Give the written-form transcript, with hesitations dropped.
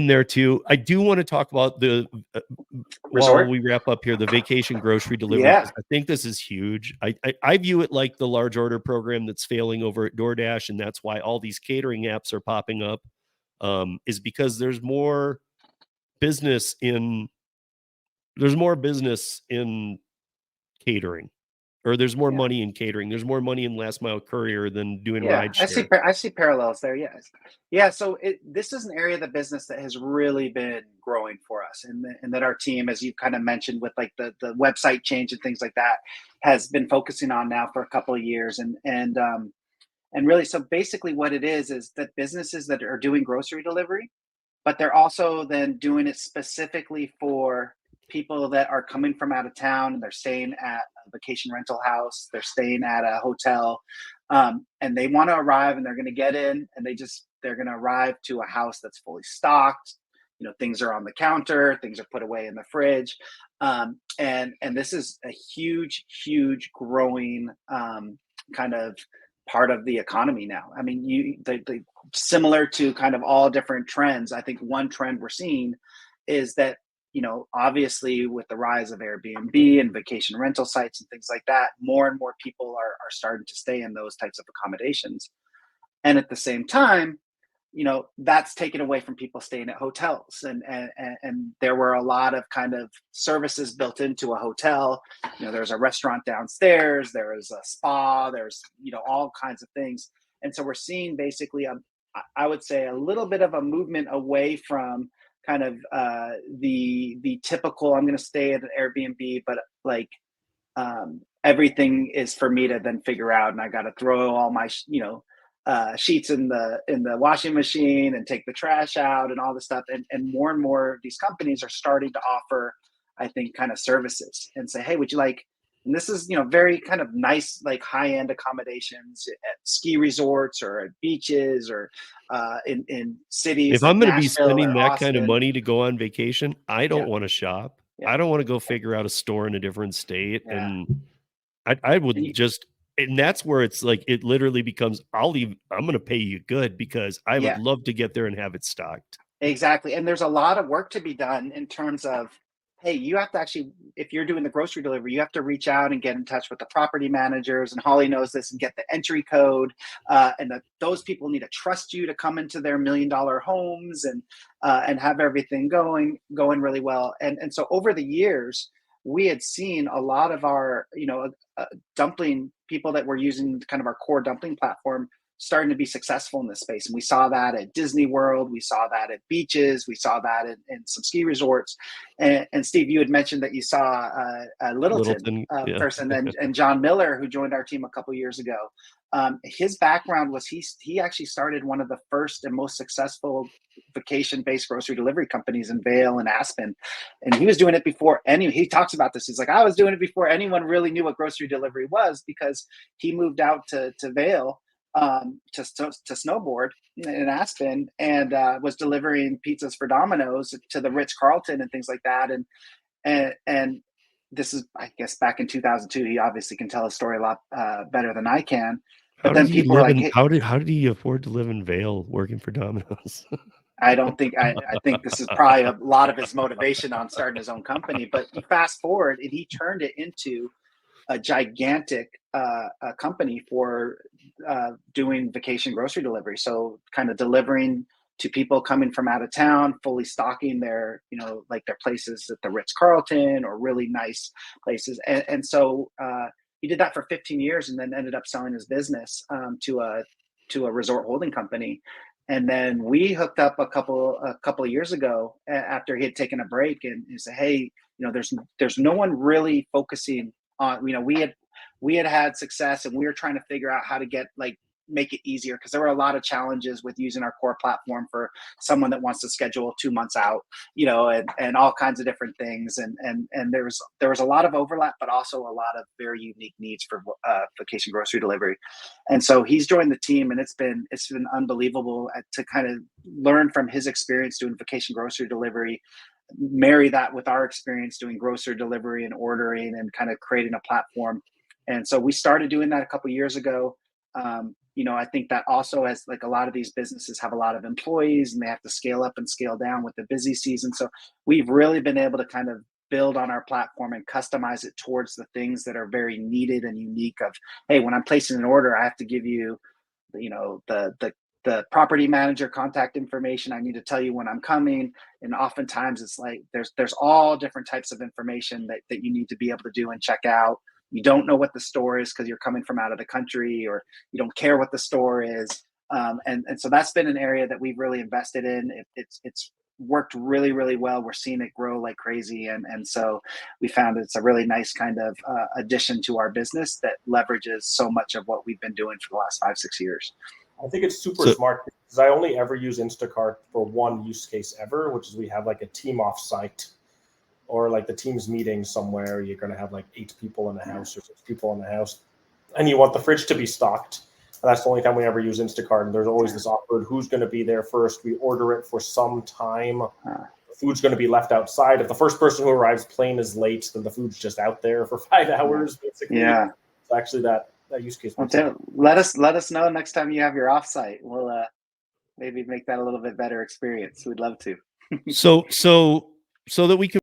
in there too. I do want to talk about the while Resort? we wrap up here, the vacation grocery delivery, Yeah. because I think this is huge. I view it like the large order program that's failing over at DoorDash, and that's why all these catering apps are popping up. Is because business in there's more business in catering, or there's more Yeah. money in catering. There's more money in last mile courier than doing Yeah, rideshare. I see parallels there. Yes, yeah. So this is an area of the business that has really been growing for us, and that our team, as you kind of mentioned, with like the website change and things like that, has been focusing on now for a couple of years, and really, so basically, what it is that businesses that are doing grocery delivery, but they're also then doing it specifically for people that are coming from out of town and they're staying at a vacation rental house, they're staying at a hotel, and they want to arrive and they're going to get in and they're going to arrive to a house that's fully stocked. You know, things are on the counter, things are put away in the fridge, and this is a huge growing kind of part of the economy now. I mean, the similar to kind of all different trends. I think one trend we're seeing is that, you know, obviously with the rise of Airbnb and vacation rental sites and things like that, more and more people are starting to stay in those types of accommodations. And at the same time, you know, that's taken away from people staying at hotels, and there were a lot of kind of services built into a hotel. You know, there's a restaurant downstairs, there's a spa, there's, you know, all kinds of things. And so we're seeing basically I would say a little bit of a movement away from kind of the typical, I'm going to stay at an Airbnb, but like everything is for me to then figure out, and I got to throw all my sheets in the washing machine and take the trash out and all this stuff. And more of these companies are starting to offer, I think, kind of services and say, hey, would you like, and this is, you know, very kind of nice, like high end accommodations at ski resorts or at beaches or in cities If like I'm going to be Nashville spending or that kind of Austin. money to go on vacation, I Yeah, don't want to shop. yeah, I don't want to go figure out a store in a different state. yeah. And I And would you, just, and that's where it's like, it literally becomes, I'm going to pay you good because I would yeah. love to get there and have it stocked. Exactly. And there's a lot of work to be done in terms of, hey, you have to actually, if you're doing the grocery delivery, you have to reach out and get in touch with the property managers. And Holly knows this, and get the entry code. Those people need to trust you to come into their $1 million homes and have everything going really well. And so over the years, we had seen a lot of our, you know, dumpling people that were using kind of our core dumpling platform starting to be successful in this space. And we saw that at Disney World, we saw that at beaches, we saw that in some ski resorts. And Steve, you had mentioned that you saw a Littleton Littleton. Yeah. person, and John Miller, who joined our team a couple years ago. His background was he actually started one of the first and most successful vacation-based grocery delivery companies in Vail and Aspen, and he was doing it before he talks about this. He's like, I was doing it before anyone really knew what grocery delivery was, because he moved out to Vail to snowboard in Aspen, and was delivering pizzas for Domino's to the Ritz Carlton and things like that. And this is, I guess, back in 2002. He obviously can tell a story a lot better than I can. But How did then he people were live like, in, hey, how did he afford to live in Vail working for Domino's? I don't think I think this is probably a lot of his motivation on starting his own company. But you fast forward, and he turned it into a gigantic company for doing vacation grocery delivery. So kind of delivering to people coming from out of town, fully stocking their, you know, like their places at the Ritz Carlton or really nice places. And so he did that for 15 years, and then ended up selling his business to a resort holding company. And then we hooked up a couple of years ago after he had taken a break, and he said, hey, you know, there's no one really focusing on, you know, we had success, and we were trying to figure out how to make it easier, because there were a lot of challenges with using our core platform for someone that wants to schedule 2 months out, you know, and all kinds of different things. And there was a lot of overlap, but also a lot of very unique needs for vacation grocery delivery. And so he's joined the team, and it's been unbelievable to kind of learn from his experience doing vacation grocery delivery, marry that with our experience doing grocery delivery and ordering, and kind of creating a platform. And so we started doing that a couple of years ago. I think that also has, like, a lot of these businesses have a lot of employees and they have to scale up and scale down with the busy season. So we've really been able to kind of build on our platform and customize it towards the things that are very needed and unique of, hey, when I'm placing an order, I have to give you, the property manager contact information. I need to tell you when I'm coming. And oftentimes it's like there's all different types of information that you need to be able to do and check out. You don't know what the store is because you're coming from out of the country, or you don't care what the store is. And so that's been an area that we've really invested in. It's worked really, really well. We're seeing it grow like crazy. And so we found it's a really nice kind of addition to our business that leverages so much of what we've been doing for the last 5-6 years. I think it's super smart because I only ever use Instacart for one use case ever, which is we have like a team offsite or like the team's meeting somewhere. You're going to have like 8 people in the house or 6 people in the house, and you want the fridge to be stocked. And that's the only time we ever use Instacart. And there's always this awkward, who's going to be there first? We order it for some time. The food's going to be left outside. If the first person who arrives plane is late, then the food's just out there for 5 hours, basically. Yeah. So actually that use case. Let us know next time you have your offsite. We'll maybe make that a little bit better experience. We'd love to. so that we can